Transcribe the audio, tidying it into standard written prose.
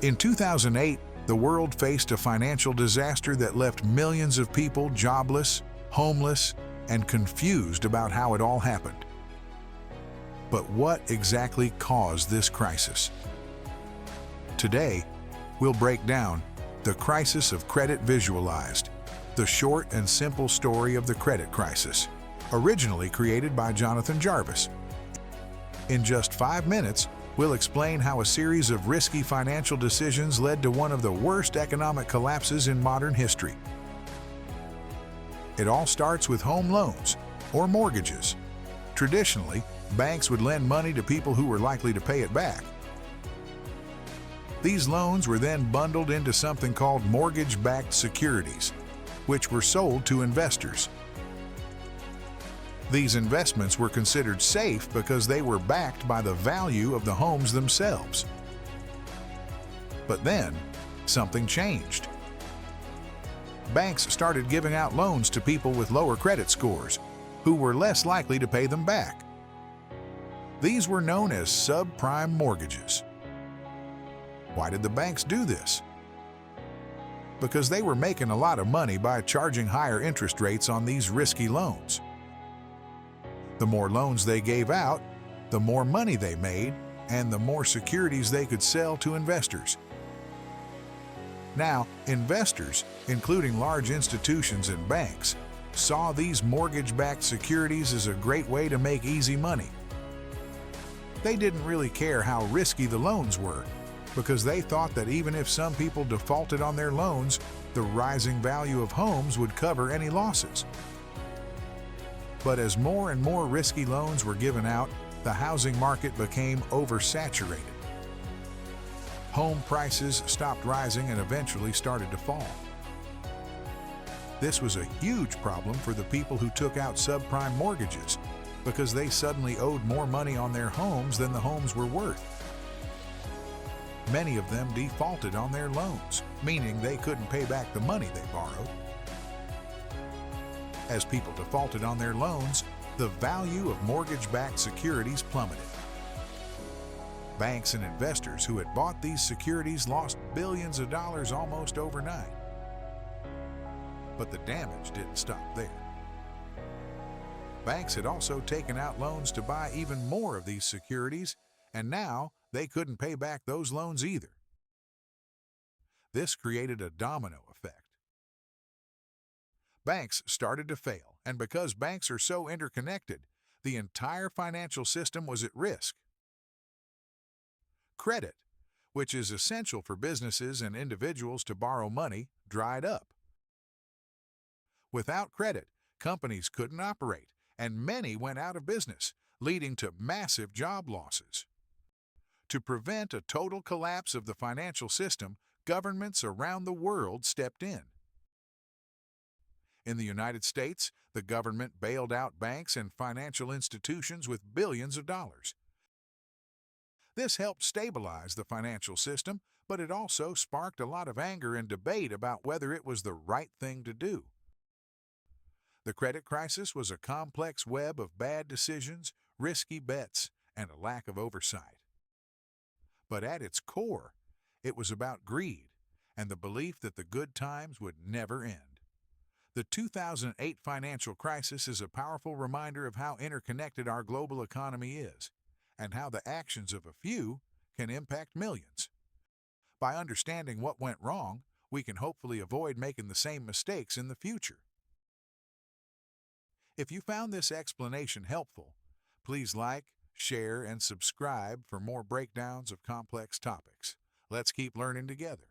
In 2008, the world faced a financial disaster that left millions of people jobless, homeless, and confused about how it all happened. But what exactly caused this crisis? Today, we'll break down the crisis of credit visualized, the short and simple story of the credit crisis, originally created by Jonathan Jarvis. In just 5 minutes, we'll explain how a series of risky financial decisions led to one of the worst economic collapses in modern history. It all starts with home loans, or mortgages. Traditionally, banks would lend money to people who were likely to pay it back. These loans were then bundled into something called mortgage-backed securities, which were sold to investors. These investments were considered safe because they were backed by the value of the homes themselves. But then, something changed. Banks started giving out loans to people with lower credit scores, who were less likely to pay them back. These were known as subprime mortgages. Why did the banks do this? Because they were making a lot of money by charging higher interest rates on these risky loans. The more loans they gave out, the more money they made, and the more securities they could sell to investors. Now, investors, including large institutions and banks, saw these mortgage-backed securities as a great way to make easy money. They didn't really care how risky the loans were, because they thought that even if some people defaulted on their loans, the rising value of homes would cover any losses. But as more and more risky loans were given out, the housing market became oversaturated. Home prices stopped rising and eventually started to fall. This was a huge problem for the people who took out subprime mortgages, because they suddenly owed more money on their homes than the homes were worth. Many of them defaulted on their loans, meaning they couldn't pay back the money they borrowed. As people defaulted on their loans, the value of mortgage-backed securities plummeted. Banks and investors who had bought these securities lost billions of dollars almost overnight. But the damage didn't stop there. Banks had also taken out loans to buy even more of these securities, and now they couldn't pay back those loans either. This created a domino effect. Banks started to fail, and because banks are so interconnected, the entire financial system was at risk. Credit, which is essential for businesses and individuals to borrow money, dried up. Without credit, companies couldn't operate, and many went out of business, leading to massive job losses. To prevent a total collapse of the financial system, governments around the world stepped in. In the United States, the government bailed out banks and financial institutions with billions of dollars. This helped stabilize the financial system, but it also sparked a lot of anger and debate about whether it was the right thing to do. The credit crisis was a complex web of bad decisions, risky bets, and a lack of oversight. But at its core, it was about greed and the belief that the good times would never end. The 2008 financial crisis is a powerful reminder of how interconnected our global economy is, and how the actions of a few can impact millions. By understanding what went wrong, we can hopefully avoid making the same mistakes in the future. If you found this explanation helpful, please like, share, and subscribe for more breakdowns of complex topics. Let's keep learning together.